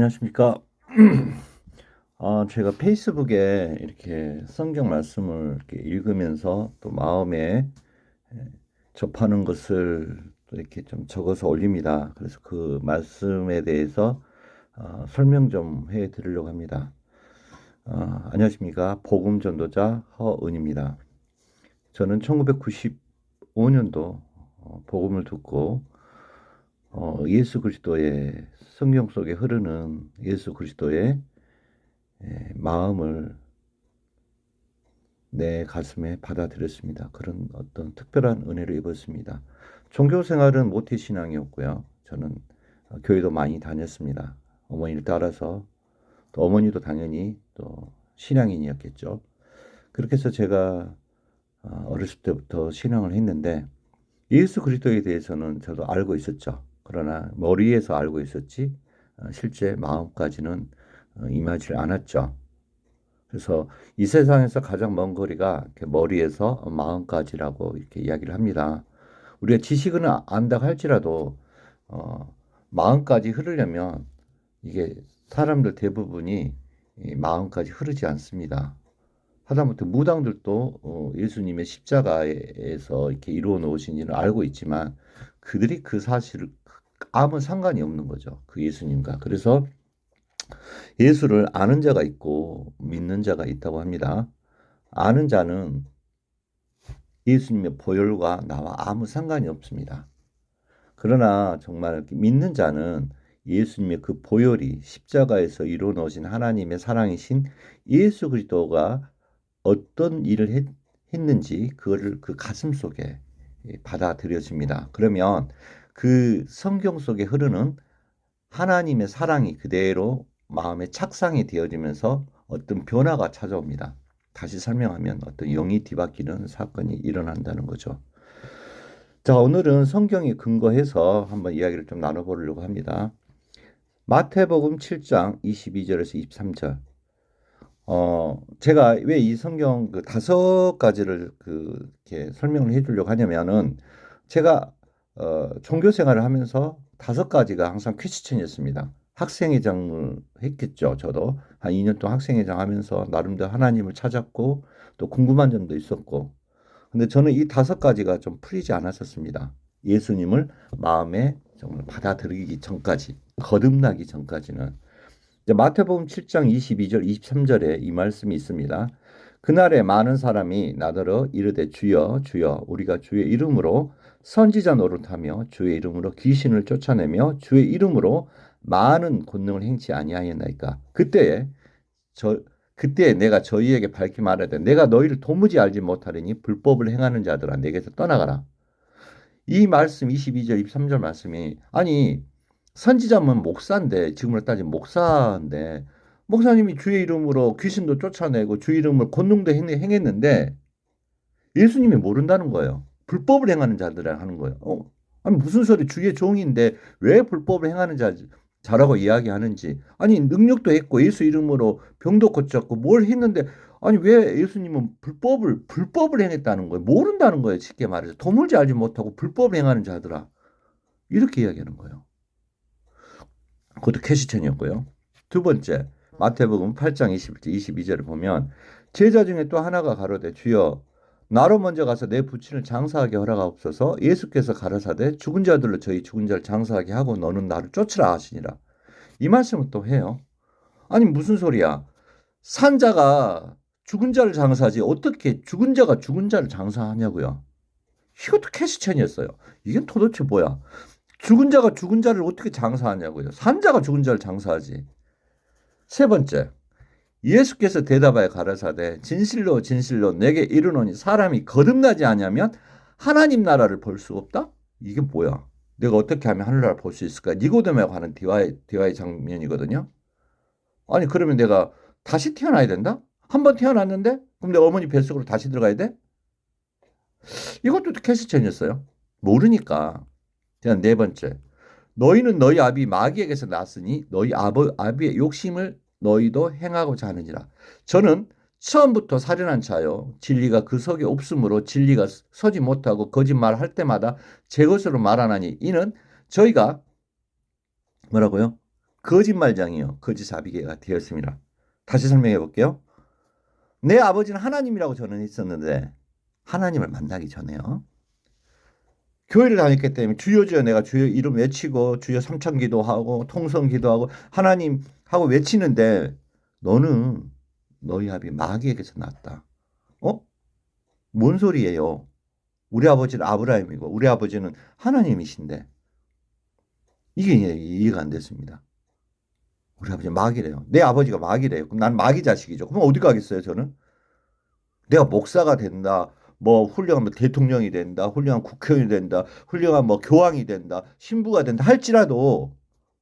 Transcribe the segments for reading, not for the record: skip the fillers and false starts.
안녕하십니까. 제가 페이스북에 이렇게 성경 말씀을 이렇게 읽으면서 또 마음에 접하는 것을 또 이렇게 좀 적어서 올립니다. 그래서 그 말씀에 대해서 설명 좀 해 드리려고 합니다. 안녕하십니까. 복음 전도자 허은입니다. 저는 1995년도 복음을 듣고 예수 그리스도의 성경 속에 흐르는 예수 그리스도의 마음을 내 가슴에 받아들였습니다. 그런 어떤 특별한 은혜를 입었습니다. 종교 생활은 모태신앙이었고요. 저는 교회도 많이 다녔습니다. 어머니를 따라서 또 어머니도 당연히 또 신앙인이었겠죠. 그렇게 해서 제가 어렸을 때부터 신앙을 했는데 예수 그리스도에 대해서는 저도 알고 있었죠. 그러나 머리에서 알고 있었지 실제 마음까지는 임하지 않았죠. 그래서 이 세상에서 가장 먼 거리가 이렇게 머리에서 마음까지라고 이렇게 이야기를 합니다. 우리가 지식은 안다고 할지라도 마음까지 흐르려면 이게 사람들 대부분이 이 마음까지 흐르지 않습니다. 하다못해 무당들도 예수님의 십자가에서 이렇게 이루어 놓으신 일을 알고 있지만 그들이 그 사실을 아무 상관이 없는 거죠. 그 예수님과. 그래서 예수를 아는 자가 있고 믿는 자가 있다고 합니다. 아는 자는 예수님의 보혈과 나와 아무 상관이 없습니다. 그러나 정말 믿는 자는 예수님의 그 보혈이 십자가에서 이루어 놓으신 하나님의 사랑이신 예수 그리스도가 어떤 일을 했는지 그거를 그 가슴 속에 받아들여집니다. 그러면 그 성경 속에 흐르는 하나님의 사랑이 그대로 마음에 착상이 되어지면서 어떤 변화가 찾아옵니다. 다시 설명하면 어떤 영이 뒤바뀌는 사건이 일어난다는 거죠. 자, 오늘은 성경에 근거해서 한번 이야기를 좀 나눠보려고 합니다. 마태복음 7장 22절에서 23절. 제가 왜 이 성경 그 5가지를 이렇게 설명을 해주려고 하냐면은 제가 종교 생활을 하면서 5가지가 항상 퀘스천이었습니다. 학생회장을 했겠죠. 저도 한 2년 동안 학생회장 하면서 나름대로 하나님을 찾았고 또 궁금한 점도 있었고. 근데 저는 이 5가지가 좀 풀리지 않았었습니다. 예수님을 마음에 정말 받아들이기 전까지, 거듭나기 전까지는. 마태복음 7장 22절, 23절에 이 말씀이 있습니다. 그날에 많은 사람이 나더러 이르되 주여 주여 우리가 주의 이름으로 선지자 노릇하며 주의 이름으로 귀신을 쫓아내며 주의 이름으로 많은 권능을 행치 아니하였나이까. 그때에 내가 저희에게 밝히 말하되 내가 너희를 도무지 알지 못하리니 불법을 행하는 자들아 내게서 떠나가라. 이 말씀 22절 23절 말씀이 아니 선지자면 목사인데 지금으로 따지면 목사인데 목사님이 주의 이름으로 귀신도 쫓아내고 주의 이름으로 권능도 행했는데 예수님이 모른다는 거예요. 불법을 행하는 자들이라 하는 거예요. 아니 무슨 소리 주의 종인데 왜 불법을 행하는 자라고 이야기하는지. 아니 능력도 했고 예수 이름으로 병도 고쳤고 뭘 했는데 아니 왜 예수님은 불법을 행했다는 거예요. 모른다는 거예요. 쉽게 말해서 도무지 알지 못하고 불법을 행하는 자들아 이렇게 이야기하는 거예요. 그것도 캐시천이었고요. 두 번째 마태복음 8장 22절을 보면 제자 중에 또 하나가 가로되 주여 나로 먼저 가서 내 부친을 장사하게 허락하옵소서. 예수께서 가라사대 죽은 자들로 저희 죽은 자를 장사하게 하고 너는 나를 쫓으라 하시니라. 이 말씀을 또 해요. 아니 무슨 소리야. 산자가 죽은 자를 장사하지 어떻게 죽은 자가 죽은 자를 장사하냐고요. 이것도 캐시천이었어요. 이게 도대체 뭐야. 죽은 자가 죽은 자를 어떻게 장사하냐고요. 산자가 죽은 자를 장사하지. 세 번째, 예수께서 대답하여 가라사대 진실로 진실로 내게 이르노니 사람이 거듭나지 아니하면 하나님 나라를 볼 수 없다? 이게 뭐야? 내가 어떻게 하면 하늘나라를 볼 수 있을까? 니고데모하고 하는 대화의 장면이거든요. 아니 그러면 내가 다시 태어나야 된다? 한 번 태어났는데 그럼 내 어머니 뱃속으로 다시 들어가야 돼? 이것도 캐스천이었어요. 모르니까. 네 번째, 너희는 너희 아비 마귀에게서 났으니 너희 아비의 욕심을 너희도 행하고자 하느니라. 저는 처음부터 살인한 자요. 진리가 그 속에 없으므로 진리가 서지 못하고 거짓말할 때마다 제 것으로 말하나니 이는 저희가 뭐라고요? 거짓말장이요. 거짓사비개가 되었습니다. 다시 설명해 볼게요. 내 아버지는 하나님이라고 저는 했었는데 하나님을 만나기 전에요. 교회를 다녔기 때문에 주여 주여 내가 주여 이름 외치고 주여 삼천 기도하고 통성 기도하고 하나님 하고 외치는데 너는 너희 아비 마귀에게서 났다. 어? 뭔 소리예요? 우리 아버지는 아브라함이고 우리 아버지는 하나님이신데 이게 이해가 안 됐습니다. 우리 아버지 마귀래요. 내 아버지가 마귀래요. 그럼 난 마귀 자식이죠. 그럼 어디 가겠어요, 저는? 내가 목사가 된다. 뭐 훌륭한 뭐 대통령이 된다. 훌륭한 국회의원이 된다. 훌륭한 뭐 교황이 된다. 신부가 된다 할지라도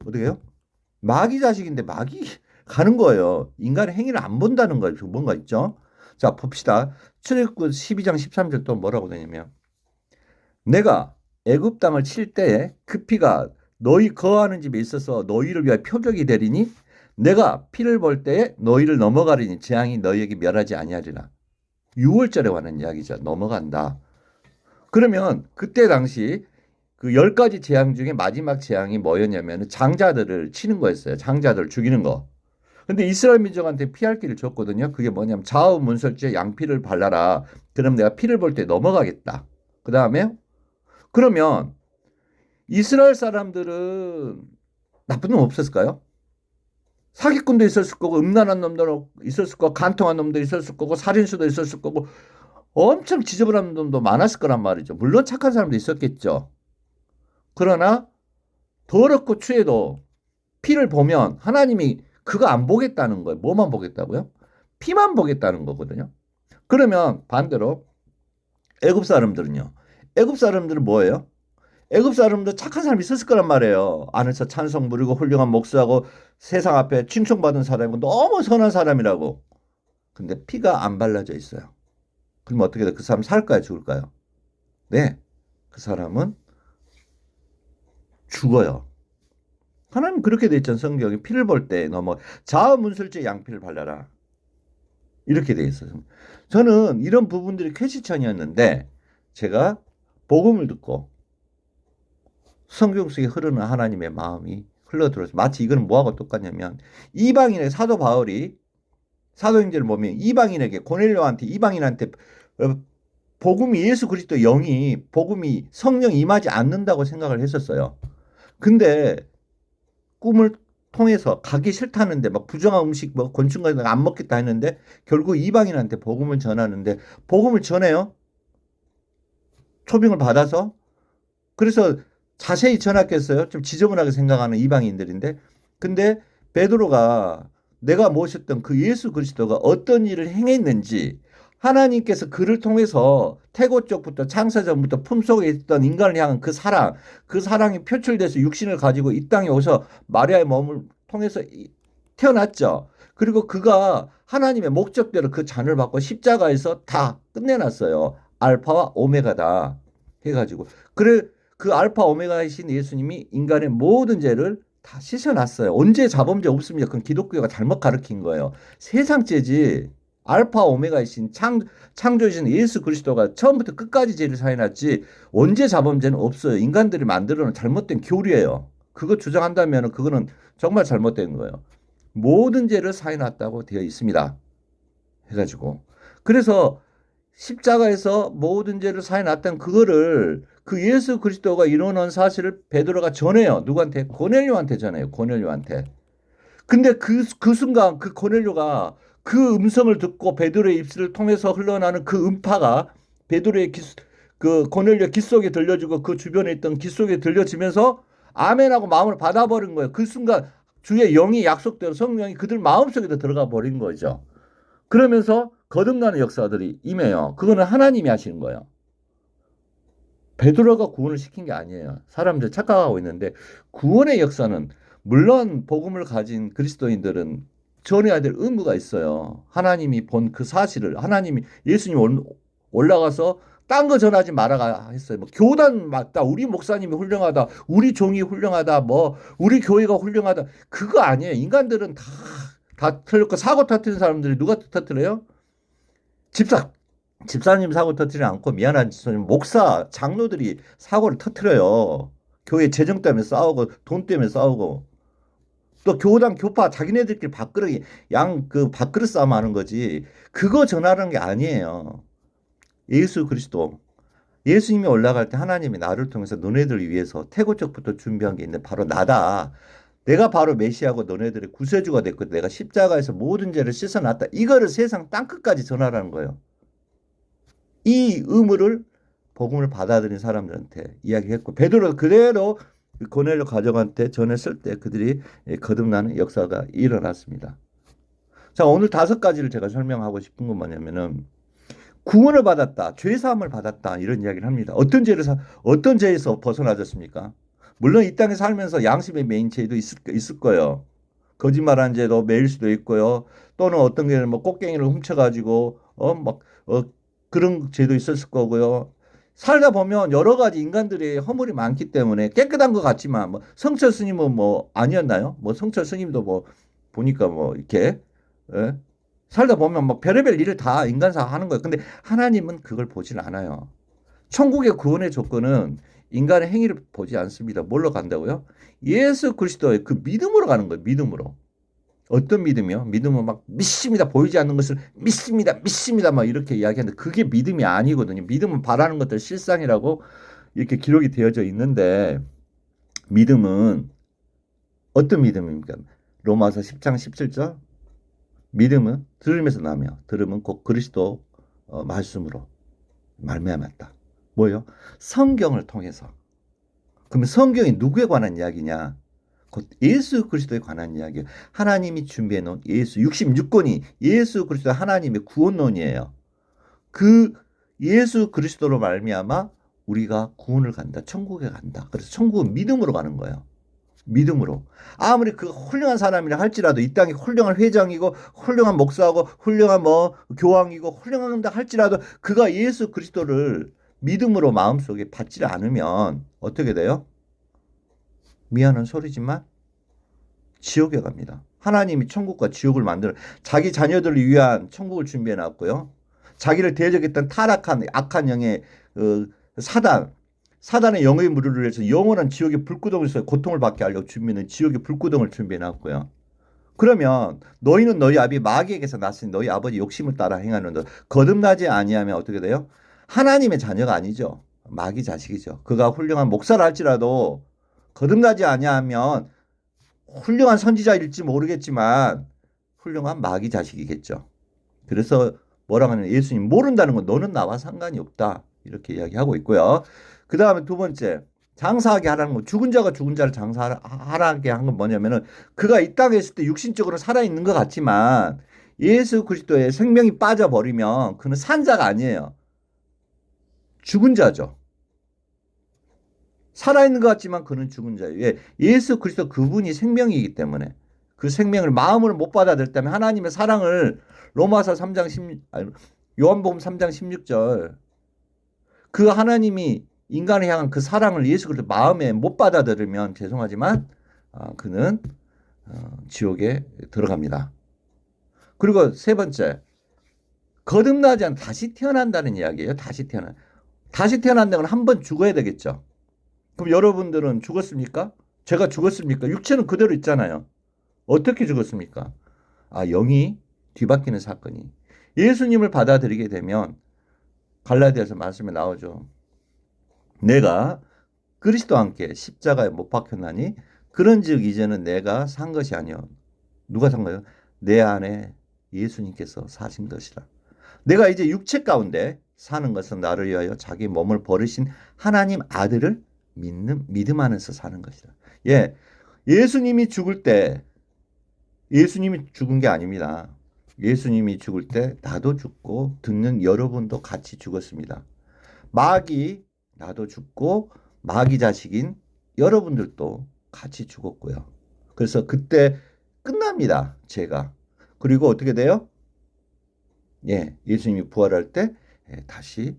어떻게 해요? 마귀 자식인데 마귀 가는 거예요. 인간의 행위를 안 본다는 거예요. 뭔가 있죠? 자, 봅시다. 출애굽기 12장 13절 또 뭐라고 되냐면 내가 애굽 땅을 칠 때에 그 피가 너희 거하는 집에 있어서 너희를 위하여 표적이 되리니 내가 피를 볼 때에 너희를 넘어가리니 재앙이 너희에게 멸하지 아니하리라. 6월절에 관한 이야기죠. 넘어간다. 그러면 그때 당시 그 10가지 재앙 중에 마지막 재앙이 뭐였냐면 장자들을 치는 거였어요. 장자들을 죽이는 거. 근데 이스라엘 민족한테 피할 길을 줬거든요. 그게 뭐냐면 좌우문설주에 양피를 발라라. 그럼 내가 피를 볼 때 넘어가겠다. 그 다음에 그러면 이스라엘 사람들은 나쁜 놈 없었을까요? 사기꾼도 있었을 거고 음란한 놈도 있었을 거고 간통한 놈도 있었을 거고 살인수도 있었을 거고 엄청 지저분한 놈도 많았을 거란 말이죠. 물론 착한 사람도 있었겠죠. 그러나 더럽고 추해도 피를 보면 하나님이 그거 안 보겠다는 거예요. 뭐만 보겠다고요? 피만 보겠다는 거거든요. 그러면 반대로 애굽 사람들은요. 애굽 사람들은 뭐예요? 애굽 사람도 착한 사람이 있었을 거란 말이에요. 안에서 찬송 부리고 훌륭한 목사하고 세상 앞에 칭송받은 사람이고 너무 선한 사람이라고. 근데 피가 안 발라져 있어요. 그럼 어떻게 돼? 그 사람 살까요? 죽을까요? 네. 그 사람은 죽어요. 하나님 그렇게 돼 있잖아요. 성경에 피를 볼 때 넘어 자아문술제 양피를 발라라. 이렇게 돼 있어요. 저는 이런 부분들이 쾌시천이었는데 제가 복음을 듣고 성경 속에 흐르는 하나님의 마음이 흘러들어서 마치 이거는 뭐하고 똑같냐면 이방인의 사도 바울이 사도행전을 보면 이방인에게 고넬료한테 이방인한테 복음이 예수 그리스도 영이 복음이 성령 임하지 않는다고 생각을 했었어요. 근데 꿈을 통해서 가기 싫다는데 막 부정한 음식 뭐 곤충 같은 거 안 먹겠다 했는데 결국 이방인한테 복음을 전하는데 복음을 전해요. 초빙을 받아서 그래서 자세히 전했겠어요. 좀 지저분하게 생각하는 이방인들인데 근데 베드로가 내가 모셨던 그 예수 그리스도가 어떤 일을 행했는지 하나님께서 그를 통해서 태고 쪽부터 창세전부터 품속에 있던 인간을 향한 그 사랑이 표출돼서 육신을 가지고 이 땅에 오서 마리아의 몸을 통해서 태어났죠. 그리고 그가 하나님의 목적대로 그 잔을 받고 십자가에서 다 끝내놨어요. 알파와 오메가다 해가지고 그래 그 알파 오메가이신 예수님이 인간의 모든 죄를 다 씻어놨어요. 언제 자범죄 없습니까? 그건 기독교가 잘못 가르친 거예요. 세상 죄지 알파 오메가이신 창조이신 예수 그리스도가 처음부터 끝까지 죄를 사해놨지 언제 자범죄는 없어요. 인간들이 만들어놓은 잘못된 교리예요. 그거 주장한다면 그거는 정말 잘못된 거예요. 모든 죄를 사해놨다고 되어 있습니다. 해가지고 그래서 십자가에서 모든 죄를 사해놨던 그거를 그 예수 그리스도가 이루어놓은 사실을 베드로가 전해요. 누구한테? 고넬료한테 전해요. 고넬료한테. 근데 그 순간 그 고넬료가 그 음성을 듣고 베드로의 입술을 통해서 흘러나는 그 음파가 베드로의 그 고넬료 귀 속에 들려주고 그 주변에 있던 귀 속에 들려지면서 아멘하고 마음을 받아버린 거예요. 그 순간 주의 영이 약속대로 성령이 그들 마음속에도 들어가 버린 거죠. 그러면서 거듭나는 역사들이 임해요. 그거는 하나님이 하시는 거예요. 베드로가 구원을 시킨 게 아니에요. 사람들 착각하고 있는데 구원의 역사는 물론 복음을 가진 그리스도인들은 전해야 될 의무가 있어요. 하나님이 본 그 사실을 하나님이 예수님 올라가서 딴 거 전하지 말아가 했어요. 뭐 교단 맞다. 우리 목사님이 훌륭하다. 우리 종이 훌륭하다. 뭐 우리 교회가 훌륭하다. 그거 아니에요. 인간들은 다 틀렸고 사고 터뜨린 사람들이 누가 터뜨려요? 집사님 사고 터뜨리지 않고 미안한 집사님 목사 장로들이 사고를 터뜨려요. 교회 재정 때문에 싸우고 돈 때문에 싸우고 또 교당 교파 자기네들끼리 밥그릇 그 밥그릇 싸움 하는 거지. 그거 전하는 게 아니에요. 예수 그리스도. 예수님이 올라갈 때 하나님이 나를 통해서 너네들을 위해서 태고적부터 준비한 게 있는데 바로 나다. 내가 바로 메시아고 너네들의 구세주가 됐거든. 내가 십자가에서 모든 죄를 씻어놨다. 이거를 세상 땅끝까지 전하라는 거예요. 이 의무를 복음을 받아들인 사람들한테 이야기했고 베드로 그대로 고넬료 가족한테 전했을 때 그들이 거듭나는 역사가 일어났습니다. 자, 오늘 5가지를 제가 설명하고 싶은 건 뭐냐면은 구원을 받았다, 죄 사함을 받았다 이런 이야기를 합니다. 어떤 죄에서 벗어나졌습니까? 물론 이 땅에 살면서 양심의 메인 죄도 있을 거예요. 거짓말한 죄도 매일 수도 있고요. 또는 어떤 게 뭐 꽃갱이를 훔쳐가지고 그런 죄도 있었을 거고요. 살다 보면 여러 가지 인간들의 허물이 많기 때문에 깨끗한 것 같지만 뭐 성철 스님은 뭐 아니었나요? 뭐 성철 스님도 뭐 보니까 뭐 이렇게 예? 살다 보면 막 별의별 일을 다 인간사 하는 거예요. 근데 하나님은 그걸 보질 않아요. 천국의 구원의 조건은 인간의 행위를 보지 않습니다. 뭘로 간다고요? 예수 그리스도의 그 믿음으로 가는 거예요. 믿음으로. 어떤 믿음이요? 믿음은 막 믿습니다. 보이지 않는 것을 믿습니다. 믿습니다. 막 이렇게 이야기하는데 그게 믿음이 아니거든요. 믿음은 바라는 것들 실상이라고 이렇게 기록이 되어져 있는데 믿음은 어떤 믿음입니까? 로마서 10장 17절 믿음은 들음에서 나며 들음은 곧 그리스도 말씀으로 말미암았다. 뭐예요? 성경을 통해서. 그러면 성경이 누구에 관한 이야기냐? 곧 예수 그리스도에 관한 이야기예요. 하나님이 준비해 놓은 예수 66권이 예수 그리스도 하나님의 구원론이에요. 그 예수 그리스도로 말미암아 우리가 구원을 간다. 천국에 간다. 그래서 천국은 믿음으로 가는 거예요. 믿음으로. 아무리 그 훌륭한 사람이라 할지라도 이 땅에 훌륭한 회장이고 훌륭한 목사하고 훌륭한 뭐 교황이고 훌륭한다 할지라도 그가 예수 그리스도를 믿음으로 마음속에 받지 않으면 어떻게 돼요? 미안한 소리지만 지옥에 갑니다. 하나님이 천국과 지옥을 만들어 자기 자녀들을 위한 천국을 준비해 놨고요. 자기를 대적했던 타락한 악한 영의 사단의 영의 무리를 해서 영원한 지옥의 불구덩에서 고통을 받게 하려고 준비는 지옥의 불구덩을 준비해 놨고요. 그러면 너희는 너희 아비 마귀에게서 났으니 너희 아버지 욕심을 따라 행하는 너 거듭나지 아니하면 어떻게 돼요? 하나님의 자녀가 아니죠. 마귀 자식이죠. 그가 훌륭한 목사를 할지라도 거듭나지 아니하면 훌륭한 선지자일지 모르겠지만 훌륭한 마귀 자식이겠죠. 그래서 뭐라고 하냐면 예수님 모른다는 건 너는 나와 상관이 없다. 이렇게 이야기하고 있고요. 그 다음에 2번째 장사하게 하라는 거. 죽은 자가 죽은 자를 장사하게 한 건 뭐냐면은 그가 이 땅에 있을 때 육신적으로 살아있는 것 같지만 예수 그리스도의 생명이 빠져버리면 그는 산 자가 아니에요. 죽은 자죠. 살아있는 것 같지만 그는 죽은 자예요. 왜? 예수 그리스도 그분이 생명이기 때문에 그 생명을 마음으로 못 받아들일 때문에 하나님의 사랑을 로마서 3장 요한복음 3장 16절 그 하나님이 인간을 향한 그 사랑을 예수 그리스도 마음에 못 받아들이면 죄송하지만 그는 지옥에 들어갑니다. 그리고 3번째 거듭나지 않아 다시 태어난다는 이야기예요. 다시 태어난다는 건 한 번 죽어야 되겠죠. 그럼 여러분들은 죽었습니까? 제가 죽었습니까? 육체는 그대로 있잖아요. 어떻게 죽었습니까? 영이 뒤바뀌는 사건이. 예수님을 받아들이게 되면 갈라디아서 말씀에 나오죠. 내가 그리스도와 함께 십자가에 못 박혔나니 그런즉 이제는 내가 산 것이 아니요. 누가 산 거예요? 내 안에 예수님께서 사신 것이라. 내가 이제 육체 가운데 사는 것은 나를 위하여 자기 몸을 버리신 하나님 아들을 믿음 안에서 사는 것이다. 예, 예수님이 죽을 때 예수님이 죽은 게 아닙니다. 예수님이 죽을 때 나도 죽고 듣는 여러분도 같이 죽었습니다. 마귀 나도 죽고 마귀 자식인 여러분들도 같이 죽었고요. 그래서 그때 끝납니다. 죄가. 그리고 어떻게 돼요? 예, 예수님이 부활할 때 다시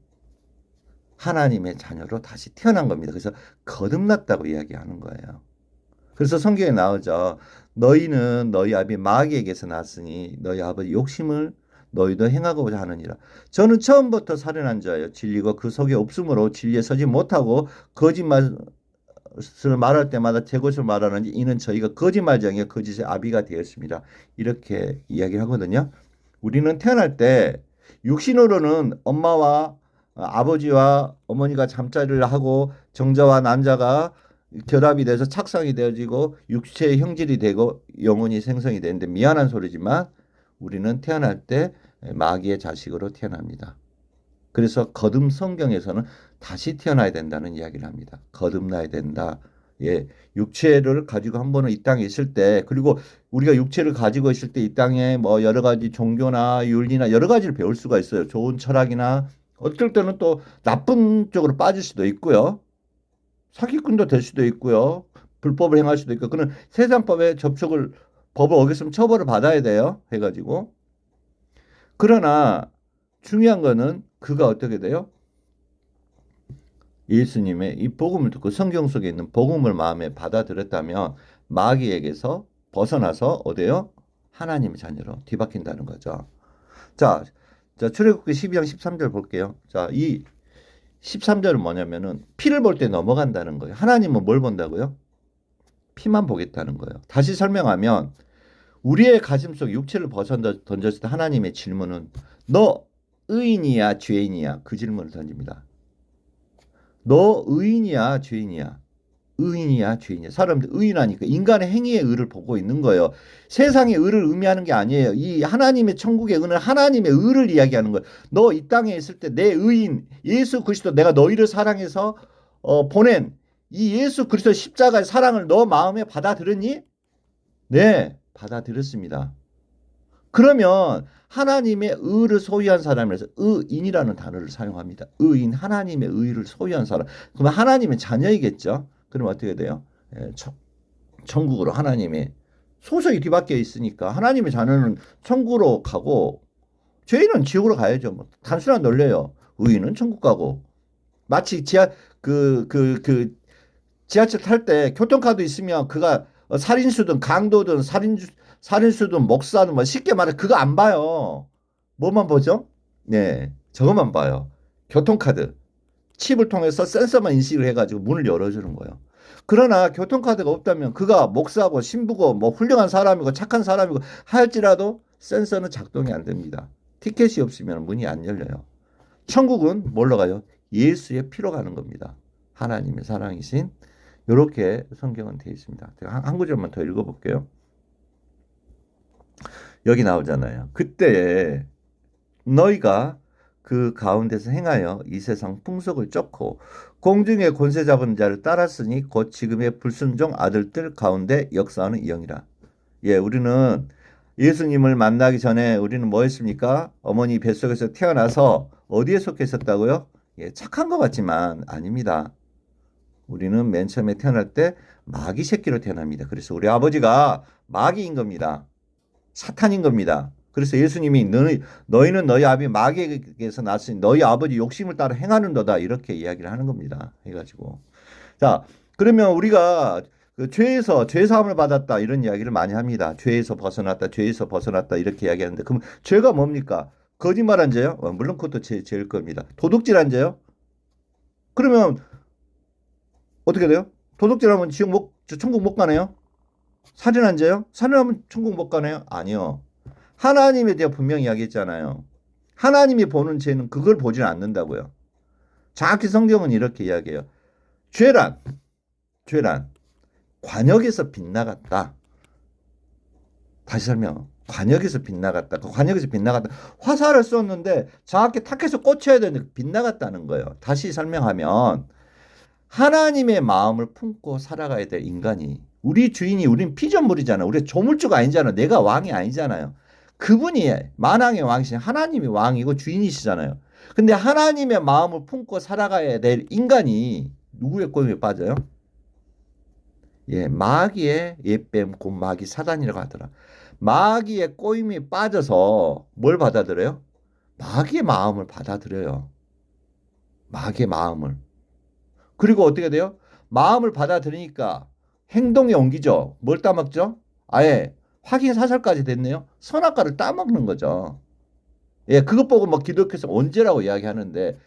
하나님의 자녀로 다시 태어난 겁니다. 그래서 거듭났다고 이야기하는 거예요. 그래서 성경에 나오죠. 너희는 너희 아비 마귀에게서 났으니 너희 아버지 욕심을 너희도 행하고자 하느니라. 저는 처음부터 살인한 자예요. 진리가 그 속에 없으므로 진리에 서지 못하고 거짓말 것을 말할 때마다 제 것을 말하는지 이는 저희가 거짓말쟁이와 거짓의 아비가 되었습니다. 이렇게 이야기하거든요. 우리는 태어날 때 육신으로는 엄마와 아버지와 어머니가 잠자리를 하고 정자와 난자가 결합이 돼서 착상이 되어지고 육체의 형질이 되고 영혼이 생성이 되는데 미안한 소리지만 우리는 태어날 때 마귀의 자식으로 태어납니다. 그래서 거듭 성경에서는 다시 태어나야 된다는 이야기를 합니다. 거듭나야 된다. 예, 육체를 가지고 한 번은 이 땅에 있을 때, 그리고 우리가 육체를 가지고 있을 때 이 땅에 뭐 여러 가지 종교나 윤리나 여러 가지를 배울 수가 있어요. 좋은 철학이나 어떨 때는 또 나쁜 쪽으로 빠질 수도 있고요. 사기꾼도 될 수도 있고요. 불법을 행할 수도 있고, 그는 세상법에 접촉을 법을 어겼으면 처벌을 받아야 돼요. 해가지고. 그러나 중요한 거는 그가 어떻게 돼요? 예수님의 이 복음을 듣고 성경 속에 있는 복음을 마음에 받아들였다면 마귀에게서 벗어나서 어디요? 하나님의 자녀로 뒤바뀐다는 거죠. 자, 출애굽기 12장 13절 볼게요. 자, 이 13절은 뭐냐면은 피를 볼 때 넘어간다는 거예요. 하나님은 뭘 본다고요? 피만 보겠다는 거예요. 다시 설명하면 우리의 가슴 속 육체를 던졌을 때 하나님의 질문은 너 의인이야 죄인이야? 그 질문을 던집니다. 너 의인이야 죄인이야? 의인이야 죄인이야? 사람들 의인하니까 인간의 행위의 의를 보고 있는 거예요. 세상의 의를 의미하는 게 아니에요. 이 하나님의 천국의 의는 하나님의 의를 이야기하는 거예요. 너 이 땅에 있을 때 내 의인 예수 그리스도 내가 너희를 사랑해서 보낸 이 예수 그리스도 십자가의 사랑을 너 마음에 받아들였니? 네, 받아들였습니다. 그러면 하나님의 의를 소유한 사람이라서 의인이라는 단어를 사용합니다. 의인, 하나님의 의를 소유한 사람. 그러면 하나님의 자녀이겠죠. 그럼 어떻게 돼요? 천국으로 하나님의 소속이 뒤바뀌어 있으니까 하나님의 자녀는 천국으로 가고 죄인은 지옥으로 가야죠. 뭐 단순한 논리예요. 의인은 천국 가고 마치 지하철 탈 때 교통카드 있으면 그가 살인수든 강도든 살인수든 목사든 뭐 쉽게 말해 그거 안 봐요. 뭐만 보죠? 네, 저것만 봐요. 교통카드. 칩을 통해서 센서만 인식을 해가지고 문을 열어주는 거예요. 그러나 교통카드가 없다면 그가 목사고 신부고 뭐 훌륭한 사람이고 착한 사람이고 할지라도 센서는 작동이 안 됩니다. 티켓이 없으면 문이 안 열려요. 천국은 뭘로 가요? 예수의 피로 가는 겁니다. 하나님의 사랑이신 이렇게 성경은 되어 있습니다. 제가 한 구절만 더 읽어볼게요. 여기 나오잖아요. 그때 너희가 그 가운데서 행하여 이 세상 풍속을 쫓고 공중의 권세 잡은 자를 따랐으니 곧 지금의 불순종 아들들 가운데 역사하는 영이라. 예, 우리는 예수님을 만나기 전에 우리는 뭐 했습니까? 어머니 뱃속에서 태어나서 어디에 속해 있었다고요? 예, 착한 것 같지만 아닙니다. 우리는 맨 처음에 태어날 때 마귀 새끼로 태어납니다. 그래서 우리 아버지가 마귀인 겁니다. 사탄인 겁니다. 그래서 예수님이 너희는 너희 아비 마귀에게서 났으니 너희 아버지 욕심을 따라 행하는 너다 이렇게 이야기를 하는 겁니다. 해가지고 자 그러면 우리가 그 죄에서 죄 사함을 받았다 이런 이야기를 많이 합니다. 죄에서 벗어났다 이렇게 이야기하는데 그럼 죄가 뭡니까? 거짓말한 죄요? 물론 그것도 죄일 겁니다. 도둑질한 죄요? 그러면 어떻게 돼요? 도둑질하면 천국 못 가네요? 살인한 죄요? 살인하면 천국 못 가네요? 아니요. 하나님에 대해 분명히 이야기했잖아요. 하나님이 보는 죄는 그걸 보지는 않는다고요. 정확히 성경은 이렇게 이야기해요. 죄란 관역에서 빗나갔다. 다시 설명. 관역에서 빗나갔다. 화살을 쏘는데 정확히 타켓에 꽂혀야 되는데 빗나갔다는 거예요. 다시 설명하면 하나님의 마음을 품고 살아가야 될 인간이 우리 주인이 우린 피조물이잖아. 우리 조물주가 아니잖아. 내가 왕이 아니잖아요. 그분이 만왕의 왕이신 하나님이 왕이고 주인이시잖아요. 근데 하나님의 마음을 품고 살아가야 될 인간이 누구의 꼬임에 빠져요? 예, 마귀의 옛뱀 곧 마귀 사단이라고 하더라. 마귀의 꼬임이 빠져서 뭘 받아들여요? 마귀의 마음을 받아들여요. 마귀의 마음을. 그리고 어떻게 돼요? 마음을 받아들이니까 행동에 옮기죠. 뭘 따먹죠? 아예 확인 사살까지 됐네요. 선악과를 따먹는 거죠. 예, 그것 보고 막 기독교에서 언제라고 이야기하는데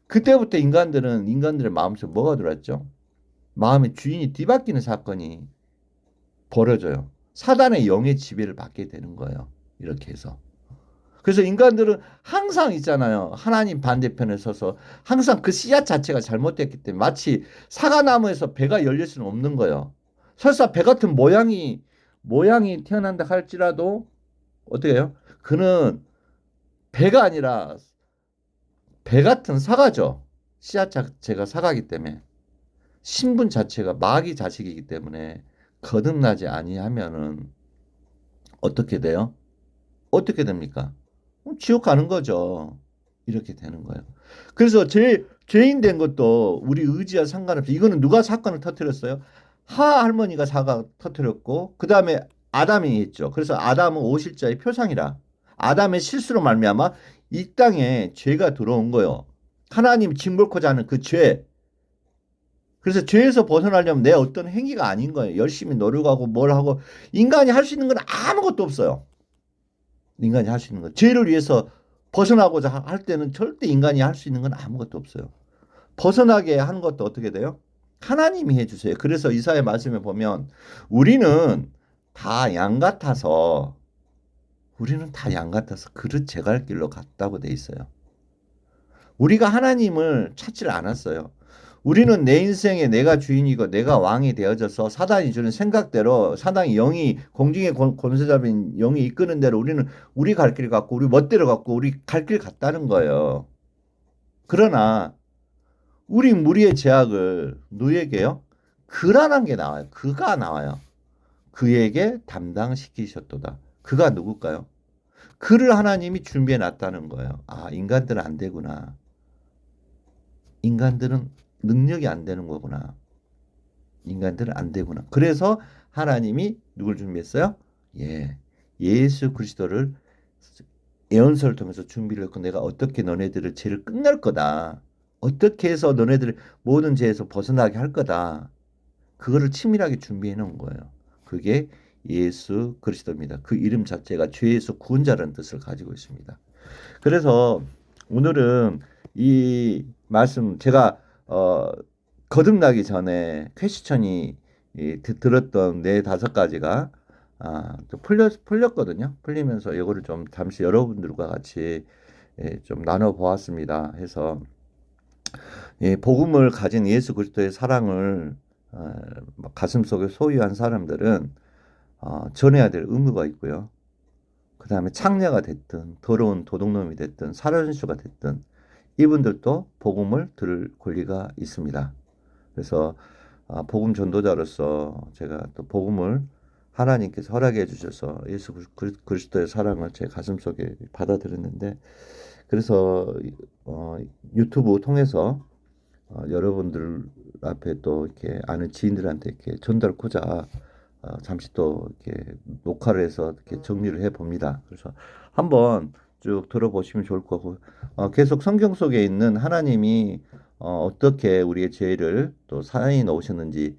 그때부터 인간들의 마음속에 뭐가 들어왔죠? 마음의 주인이 뒤바뀌는 사건이 벌어져요. 사단의 영의 지배를 받게 되는 거예요. 이렇게 해서. 그래서 인간들은 항상 있잖아요. 하나님 반대편에 서서 항상 그 씨앗 자체가 잘못됐기 때문에 마치 사과나무에서 배가 열릴 수는 없는 거예요. 설사 배 같은 모양이 태어난다 할지라도 어떻게 해요? 그는 배가 아니라 배 같은 사과죠. 씨앗 자체가 사과이기 때문에 신분 자체가 마귀 자식이기 때문에 거듭나지 아니하면은 어떻게 돼요? 어떻게 됩니까? 지옥 가는 거죠. 이렇게 되는 거예요. 그래서 죄인 된 것도 우리 의지와 상관없이 이거는 누가 사건을 터뜨렸어요? 하 할머니가 사과 터뜨렸고 그 다음에 아담이 있죠. 그래서 아담은 오실자의 표상이라 아담의 실수로 말미암아 이 땅에 죄가 들어온 거예요. 하나님 징벌코자 하는 그 죄. 그래서 죄에서 벗어나려면 내 어떤 행위가 아닌 거예요. 열심히 노력하고 뭘 하고 인간이 할 수 있는 건 아무것도 없어요. 인간이 할 수 있는 것. 죄를 위해서 벗어나고자 할 때는 절대 인간이 할 수 있는 건 아무것도 없어요. 벗어나게 하는 것도 어떻게 돼요? 하나님이 해주세요. 그래서 이사야 말씀에 보면 우리는 다 양 같아서 그릇 제갈 길로 갔다고 돼 있어요. 우리가 하나님을 찾지를 않았어요. 우리는 내 인생에 내가 주인이고 내가 왕이 되어져서 사단이 주는 생각대로 사단이 영이 공중의 권세자인 영이 이끄는 대로 우리는 우리 갈 길 갔고 우리 멋대로 갔고 우리 갈 길 갔다는 거예요. 그러나 우리 무리의 제약을 누에게요? 그라는 게 나와요. 그가 나와요. 그에게 담당시키셨도다. 그가 누굴까요? 그를 하나님이 준비해 놨다는 거예요. 아, 인간들은 안 되구나. 인간들은 능력이 안 되는 거구나. 인간들은 안 되구나. 그래서 하나님이 누굴 준비했어요? 예수 그리스도를 예언서를 통해서 준비를 했고 내가 어떻게 너네들을 죄를 끝낼 거다. 어떻게 해서 너네들을 모든 죄에서 벗어나게 할 거다. 그거를 치밀하게 준비해 놓은 거예요. 그게 예수 그리스도입니다. 그 이름 자체가 죄에서 구원자라는 뜻을 가지고 있습니다. 그래서 오늘은 이 말씀 제가 거듭나기 전에 퀘스천이 들었던 네 다섯 가지가 좀 풀렸거든요. 풀리면서 이거를 좀 잠시 여러분들과 같이 좀 나눠 보았습니다. 해서 복음을 가진 예수 그리스도의 사랑을 가슴속에 소유한 사람들은 전해야 될 의무가 있고요. 그 다음에 창녀가 됐든 더러운 도둑놈이 됐든 살인수가 됐든 이분들도 복음을 들을 권리가 있습니다. 그래서 복음 전도자로서 제가 또 복음을 하나님께서 허락해 주셔서 예수 그리스도의 사랑을 제 가슴속에 받아들였는데 그래서 유튜브 통해서 여러분들 앞에 또 이렇게 아는 지인들한테 이렇게 전달하고자 잠시 또 이렇게 녹화를 해서 이렇게 정리를 해 봅니다. 그래서 한번 쭉 들어보시면 좋을 거고 계속 성경 속에 있는 하나님이 어떻게 우리의 죄를 또 사하에 넣으셨는지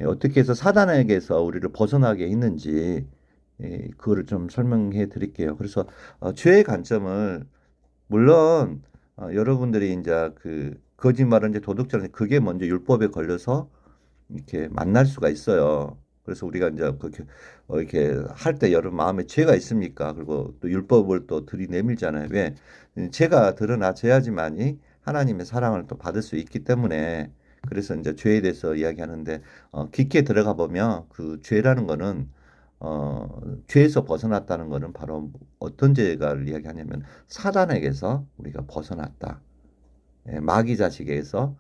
어떻게 해서 사단에게서 우리를 벗어나게 했는지 그거를 좀 설명해 드릴게요. 그래서 죄의 관점을 물론 여러분들이 이제 그 거짓말은 이제 도둑질은 그게 먼저 율법에 걸려서 이렇게 만날 수가 있어요. 그래서 우리가 이제 그렇게 이렇게 할 때 여러분 마음에 죄가 있습니까? 그리고 또 율법을 또 들이내밀잖아요. 왜? 죄가 드러나져야지만이 하나님의 사랑을 또 받을 수 있기 때문에 그래서 이제 죄에 대해서 이야기하는데 깊게 들어가 보면 그 죄라는 거는 죄에서 벗어났다는 거는 바로 어떤 죄가를 이야기하냐면 사단에게서 우리가 벗어났다. 마귀 자식에게서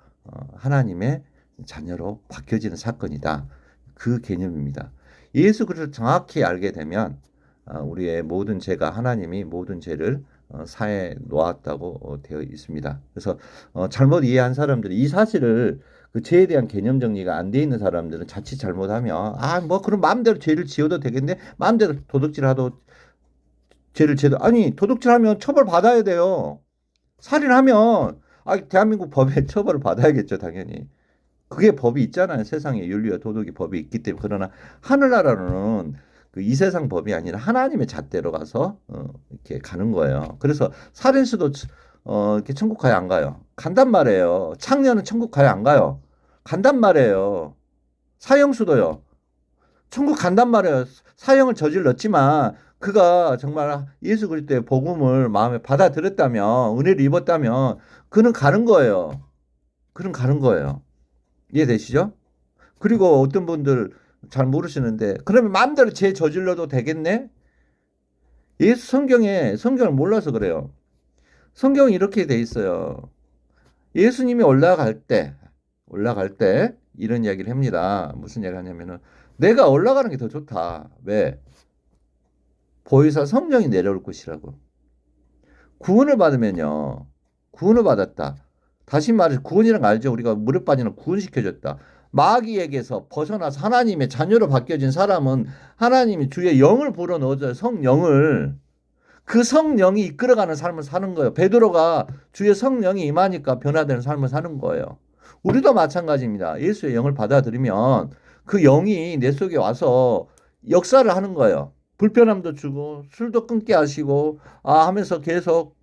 하나님의 자녀로 바뀌어지는 사건이다. 그 개념입니다. 예수 그리스도를 정확히 알게 되면 우리의 모든 죄가 하나님이 모든 죄를 사해 놓았다고 되어 있습니다. 그래서 잘못 이해한 사람들이 이 사실을 그 죄에 대한 개념 정리가 안 돼 있는 사람들은 자칫 잘못하면 뭐 그럼 마음대로 죄를 지어도 되겠네. 마음대로 도둑질하도 죄를 지어도 아니 도둑질하면 처벌 받아야 돼요. 살인하면 대한민국 법에 처벌을 받아야겠죠 당연히. 그게 법이 있잖아요. 세상에 윤리와 도덕이 법이 있기 때문에. 그러나 하늘나라는 그 이 세상 법이 아니라 하나님의 잣대로 가서 이렇게 가는 거예요. 그래서 살인수도 이렇게 천국 가야 안 가요. 간단 말이에요. 창녀는 천국 가야 안 가요. 간단 말이에요. 사형수도요. 천국 간단 말이에요. 사형을 저질렀지만 그가 정말 예수 그리스도의 복음을 마음에 받아들였다면 은혜를 입었다면 그는 가는 거예요. 그는 가는 거예요. 이해되시죠? 그리고 어떤 분들 잘 모르시는데 그러면 마음대로 죄 저질러도 되겠네? 예수 성경을 몰라서 그래요. 성경이 이렇게 돼 있어요. 예수님이 올라갈 때 이런 이야기를 합니다. 무슨 이야기를 하냐면은 내가 올라가는 게 더 좋다. 왜? 보혜사 성령이 내려올 것이라고. 구원을 받으면요. 구원을 받았다. 다시 말해서 구원이란 거 알죠? 우리가 물에 빠지는 구원시켜줬다. 마귀에게서 벗어나서 하나님의 자녀로 바뀌어진 사람은 하나님이 주의 영을 불어넣어줘요. 성령을. 그 성령이 이끌어가는 삶을 사는 거예요. 베드로가 주의 성령이 임하니까 변화되는 삶을 사는 거예요. 우리도 마찬가지입니다. 예수의 영을 받아들이면 그 영이 내 속에 와서 역사를 하는 거예요. 불편함도 주고 술도 끊게 하시고 하면서 계속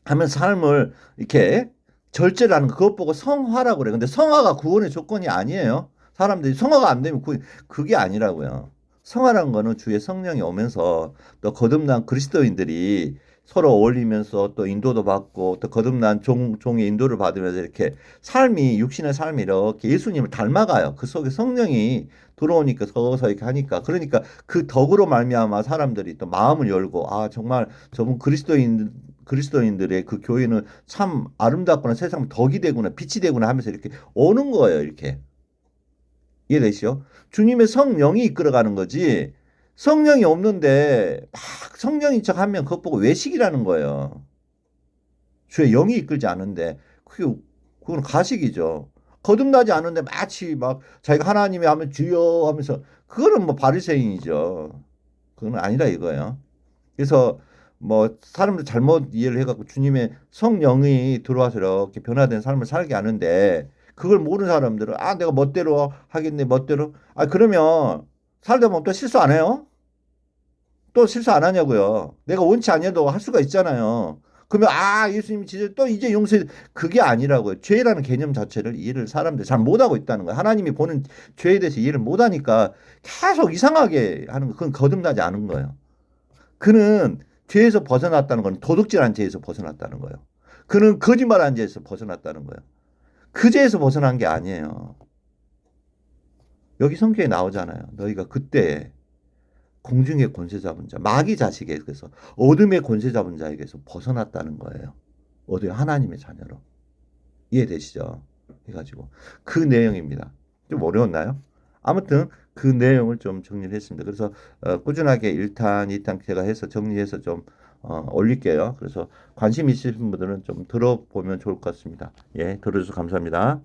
하면서 삶을 이렇게 절제를 하는 거. 그것 보고 성화라고 그래요. 근데 성화가 구원의 조건이 아니에요. 사람들이 성화가 안 되면 그게 아니라고요. 성화라는 거는 주의 성령이 오면서 또 거듭난 그리스도인들이 서로 어울리면서 또 인도도 받고 또 거듭난 종의 인도를 받으면서 이렇게 삶이 육신의 삶이 이렇게 예수님을 닮아가요. 그 속에 성령이 들어오니까 서서 이렇게 하니까 그러니까 그 덕으로 말미암아 사람들이 또 마음을 열고 정말 저분 그리스도인들의 그 교회는 참 아름답구나 세상 덕이 되구나 빛이 되구나 하면서 이렇게 오는 거예요. 이렇게 이해되시죠? 주님의 성령이 이끌어가는 거지 성령이 없는데 막 성령인 척 하면 그것 보고 외식이라는 거예요. 주의 영이 이끌지 않은데 그건 가식이죠. 거듭나지 않은데 마치 막 자기가 하나님이 하면 주여 하면서 그거는 뭐 바리새인이죠. 그건 아니라 이거예요. 그래서 뭐 사람들 잘못 이해를 해갖고 주님의 성령이 들어와서 이렇게 변화된 삶을 살게 하는데 그걸 모르는 사람들은 내가 멋대로 하겠네 멋대로 그러면 살다 보면 또 실수 안 해요? 또 실수 안 하냐고요. 내가 원치 않아도 할 수가 있잖아요. 그러면 예수님이 진짜 또 이제 용서해 그게 아니라고요. 죄라는 개념 자체를 이해를 사람들이 잘 못하고 있다는 거예요. 하나님이 보는 죄에 대해서 이해를 못하니까 계속 이상하게 하는 거 그건 거듭나지 않은 거예요. 그는 죄에서 벗어났다는 건 도둑질한 죄에서 벗어났다는 거예요. 그는 거짓말한 죄에서 벗어났다는 거예요. 그 죄에서 벗어난 게 아니에요. 여기 성경에 나오잖아요. 너희가 그때 공중의 권세 잡은 자, 마귀 자식에게서 어둠의 권세 잡은 자에게서 벗어났다는 거예요. 어디 하나님의 자녀로. 이해되시죠? 해가지고 그 내용입니다. 좀 어려웠나요? 아무튼 그 내용을 좀 정리를 했습니다. 그래서 꾸준하게 1탄, 2탄 제가 해서 정리해서 좀 올릴게요. 그래서 관심 있으신 분들은 좀 들어보면 좋을 것 같습니다. 예, 들어주셔서 감사합니다.